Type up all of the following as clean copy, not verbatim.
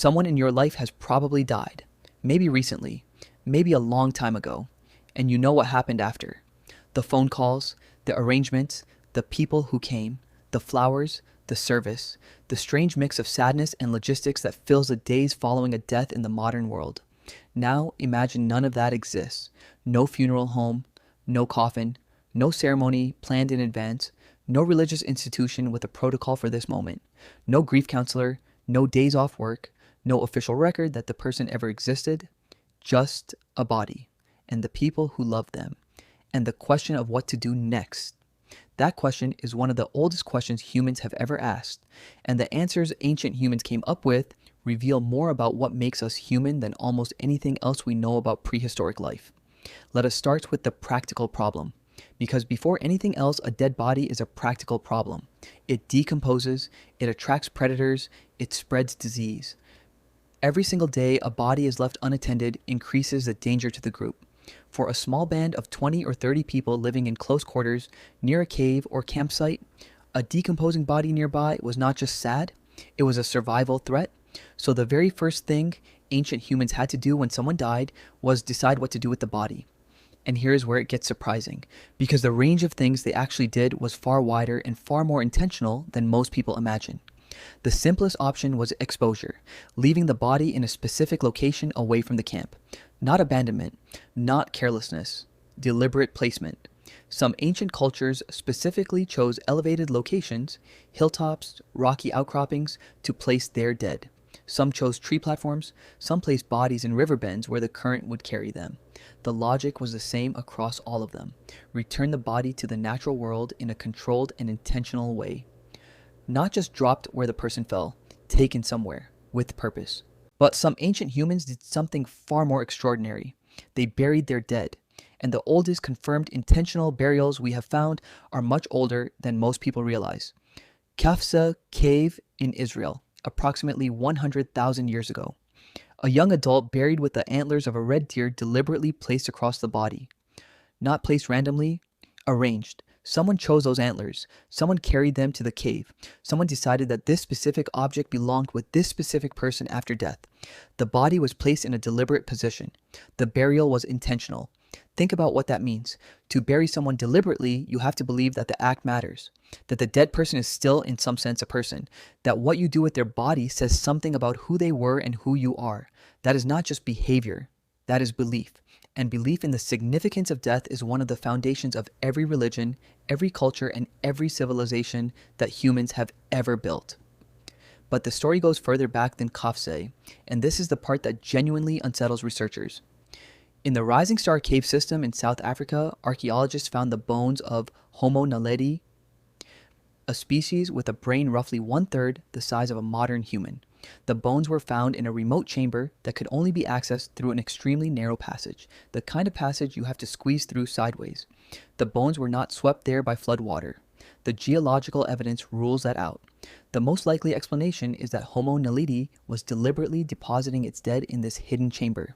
Someone in your life has probably died, maybe recently, maybe a long time ago, and you know what happened after. The phone calls, the arrangements, the people who came, the flowers, the service, the strange mix of sadness and logistics that fills the days following a death in the modern world. Now imagine none of that exists. No funeral home, no coffin, no ceremony planned in advance, no religious institution with a protocol for this moment, no grief counselor, no days off work, no official record that the person ever existed, just a body and the people who loved them, and the question of what to do next. That question is one of the oldest questions humans have ever asked, and the answers ancient humans came up with reveal more about what makes us human than almost anything else we know about prehistoric life. Let us start with the practical problem, because before anything else, a dead body is a practical problem. It decomposes, it attracts predators, it spreads disease. Every single day a body is left unattended increases the danger to the group. For a small band of 20 or 30 people living in close quarters near a cave or campsite, a decomposing body nearby was not just sad, it was a survival threat. So the very first thing ancient humans had to do when someone died was decide what to do with the body. And here's where it gets surprising, because the range of things they actually did was far wider and far more intentional than most people imagine. The simplest option was exposure, leaving the body in a specific location away from the camp. Not abandonment, not carelessness, deliberate placement. Some ancient cultures specifically chose elevated locations, hilltops, rocky outcroppings, to place their dead. Some chose tree platforms, some placed bodies in river bends where the current would carry them. The logic was the same across all of them. Return the body to the natural world in a controlled and intentional way. Not just dropped where the person fell, taken somewhere, with purpose. But some ancient humans did something far more extraordinary. They buried their dead. And the oldest confirmed intentional burials we have found are much older than most people realize. Qafzeh Cave in Israel, approximately 100,000 years ago. A young adult buried with the antlers of a red deer deliberately placed across the body. Not placed randomly, arranged. Someone chose those antlers. Someone carried them to the cave. Someone decided that this specific object belonged with this specific person after death. The body was placed in a deliberate position. The burial was intentional. Think about what that means. To bury someone deliberately, you have to believe that the act matters, that the dead person is still in some sense a person, that what you do with their body says something about who they were and who you are. That is not just behavior, that is belief. And belief in the significance of death is one of the foundations of every religion, every culture, and every civilization that humans have ever built. But the story goes further back than Qafzeh, and this is the part that genuinely unsettles researchers. In the Rising Star Cave system in South Africa, archaeologists found the bones of Homo naledi, a species with a brain roughly 1/3 the size of a modern human. The bones were found in a remote chamber that could only be accessed through an extremely narrow passage, the kind of passage you have to squeeze through sideways. The bones were not swept there by flood water. The geological evidence rules that out. The most likely explanation is that Homo naledi was deliberately depositing its dead in this hidden chamber.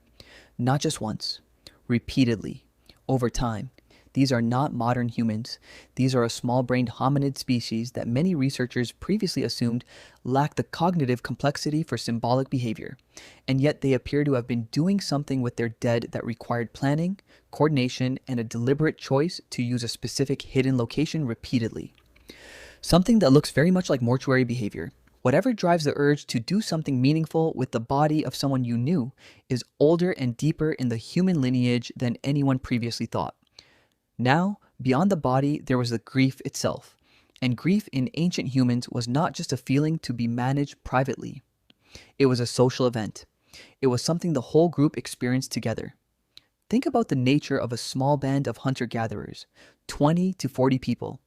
Not just once, repeatedly, over time. These are not modern humans. These are a small-brained hominid species that many researchers previously assumed lacked the cognitive complexity for symbolic behavior, and yet they appear to have been doing something with their dead that required planning, coordination, and a deliberate choice to use a specific hidden location repeatedly. Something that looks very much like mortuary behavior. Whatever drives the urge to do something meaningful with the body of someone you knew is older and deeper in the human lineage than anyone previously thought. Now, beyond the body, there was the grief itself. And grief in ancient humans was not just a feeling to be managed privately. It was a social event. It was something the whole group experienced together. Think about the nature of a small band of hunter-gatherers, 20 to 40 people.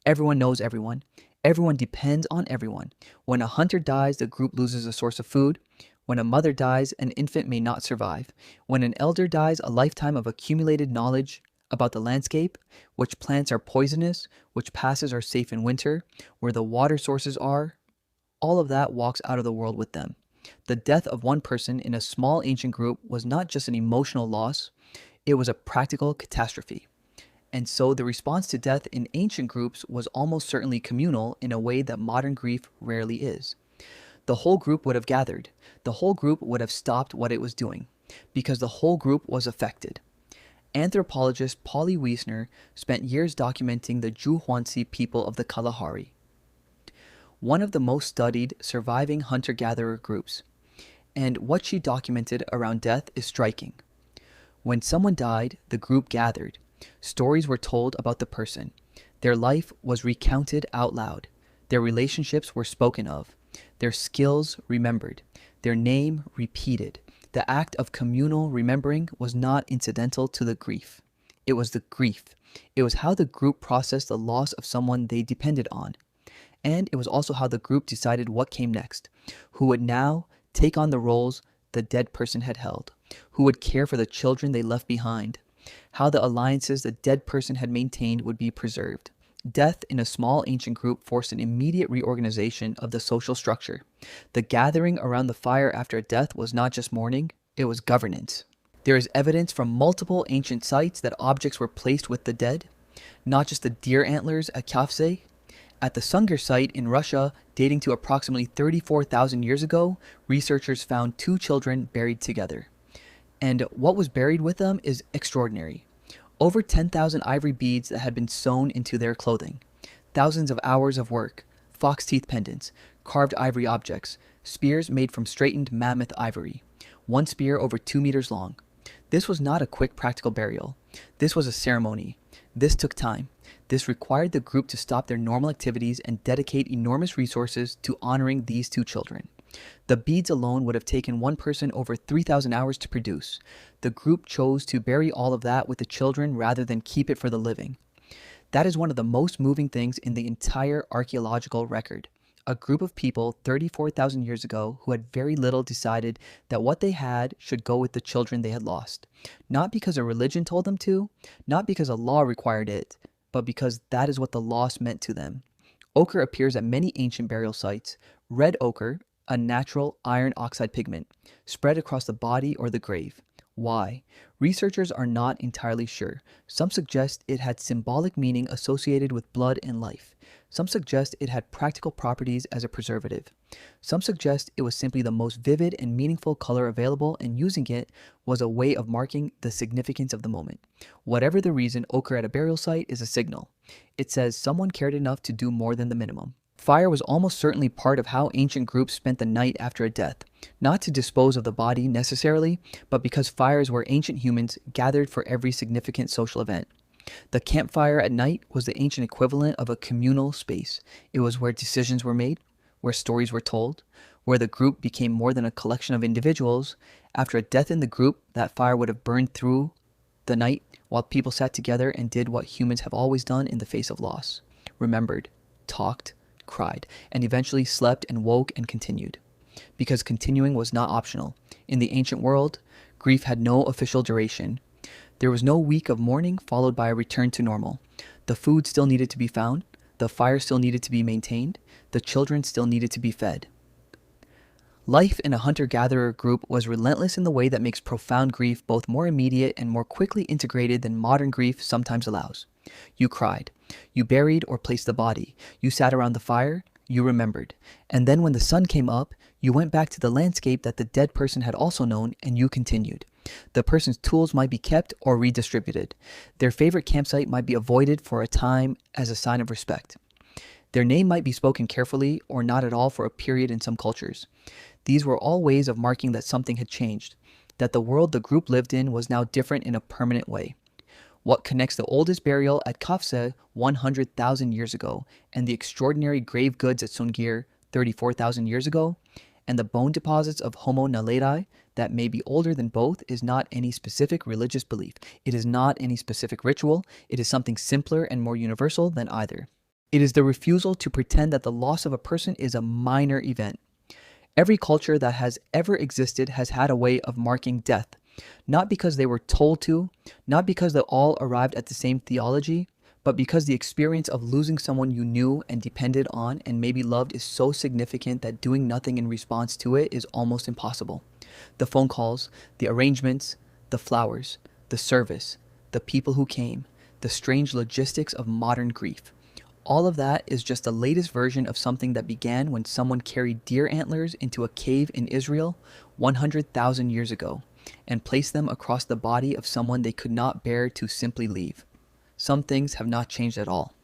Everyone knows everyone. Everyone depends on everyone. When a hunter dies, the group loses a source of food. When a mother dies, an infant may not survive. When an elder dies, a lifetime of accumulated knowledge about the landscape, which plants are poisonous, which passes are safe in winter, where the water sources are, all of that walks out of the world with them. The death of one person in a small ancient group was not just an emotional loss, it was a practical catastrophe. And so the response to death in ancient groups was almost certainly communal in a way that modern grief rarely is. the whole group would have gathered. The whole group would have stopped what it was doing, because the whole group was affected. Anthropologist Polly Wiesner spent years documenting the Juhuansi people of the Kalahari, one of the most studied surviving hunter-gatherer groups. And what she documented around death is striking. When someone died, the group gathered. Stories were told about the person. Their life was recounted out loud. Their relationships were spoken of. Their skills remembered. Their name repeated. The act of communal remembering was not incidental to the grief. It was the grief. It was how the group processed the loss of someone they depended on. And it was also how the group decided what came next, who would now take on the roles the dead person had held, who would care for the children they left behind, how the alliances the dead person had maintained would be preserved. Death in a small ancient group forced an immediate reorganization of the social structure. The gathering around the fire after a death was not just mourning, it was governance. There is evidence from multiple ancient sites that objects were placed with the dead, not just the deer antlers at Qafzeh. At the Sungir site in Russia, dating to approximately 34,000 years ago, researchers found two children buried together. And what was buried with them is extraordinary. Over 10,000 ivory beads that had been sewn into their clothing, thousands of hours of work, fox teeth pendants, carved ivory objects, spears made from straightened mammoth ivory, one spear over 2 meters long. This was not a quick practical burial. This was a ceremony. This took time. This required the group to stop their normal activities and dedicate enormous resources to honoring these two children. The beads alone would have taken one person over 3,000 hours to produce. The group chose to bury all of that with the children rather than keep it for the living. That is one of the most moving things in the entire archaeological record. A group of people 34,000 years ago who had very little decided that what they had should go with the children they had lost. Not because a religion told them to, not because a law required it, but because that is what the loss meant to them. Ochre appears at many ancient burial sites. Red ochre, a natural iron oxide pigment, spread across the body or the grave. Why? Researchers are not entirely sure. Some suggest it had symbolic meaning associated with blood and life. Some suggest it had practical properties as a preservative. Some suggest it was simply the most vivid and meaningful color available, and using it was a way of marking the significance of the moment. Whatever the reason, ochre at a burial site is a signal. It says someone cared enough to do more than the minimum. Fire was almost certainly part of how ancient groups spent the night after a death, not to dispose of the body necessarily, but because fires were ancient humans gathered for every significant social event. The campfire at night was the ancient equivalent of a communal space. It was where decisions were made, where stories were told, where the group became more than a collection of individuals. After a death in the group, that fire would have burned through the night while people sat together and did what humans have always done in the face of loss. Remembered, talked, cried, and eventually slept and woke and continued. Because continuing was not optional. In the ancient world, grief had no official duration. There was no week of mourning followed by a return to normal. The food still needed to be found. The fire still needed to be maintained. The children still needed to be fed. Life in a hunter-gatherer group was relentless in the way that makes profound grief both more immediate and more quickly integrated than modern grief sometimes allows. You cried. You buried or placed the body. You sat around the fire. You remembered. And then when the sun came up, you went back to the landscape that the dead person had also known, and you continued. The person's tools might be kept or redistributed. Their favorite campsite might be avoided for a time as a sign of respect. Their name might be spoken carefully or not at all for a period in some cultures. These were all ways of marking that something had changed, that the world the group lived in was now different in a permanent way. What connects the oldest burial at Qafzeh 100,000 years ago and the extraordinary grave goods at Sungir 34,000 years ago and the bone deposits of Homo Naledi that may be older than both is not any specific religious belief. It is not any specific ritual. It is something simpler and more universal than either. It is the refusal to pretend that the loss of a person is a minor event. Every culture that has ever existed has had a way of marking death, not because they were told to, not because they all arrived at the same theology, but because the experience of losing someone you knew and depended on and maybe loved is so significant that doing nothing in response to it is almost impossible. The phone calls, the arrangements, the flowers, the service, the people who came, the strange logistics of modern grief. All of that is just the latest version of something that began when someone carried deer antlers into a cave in Israel 100,000 years ago and placed them across the body of someone they could not bear to simply leave. Some things have not changed at all.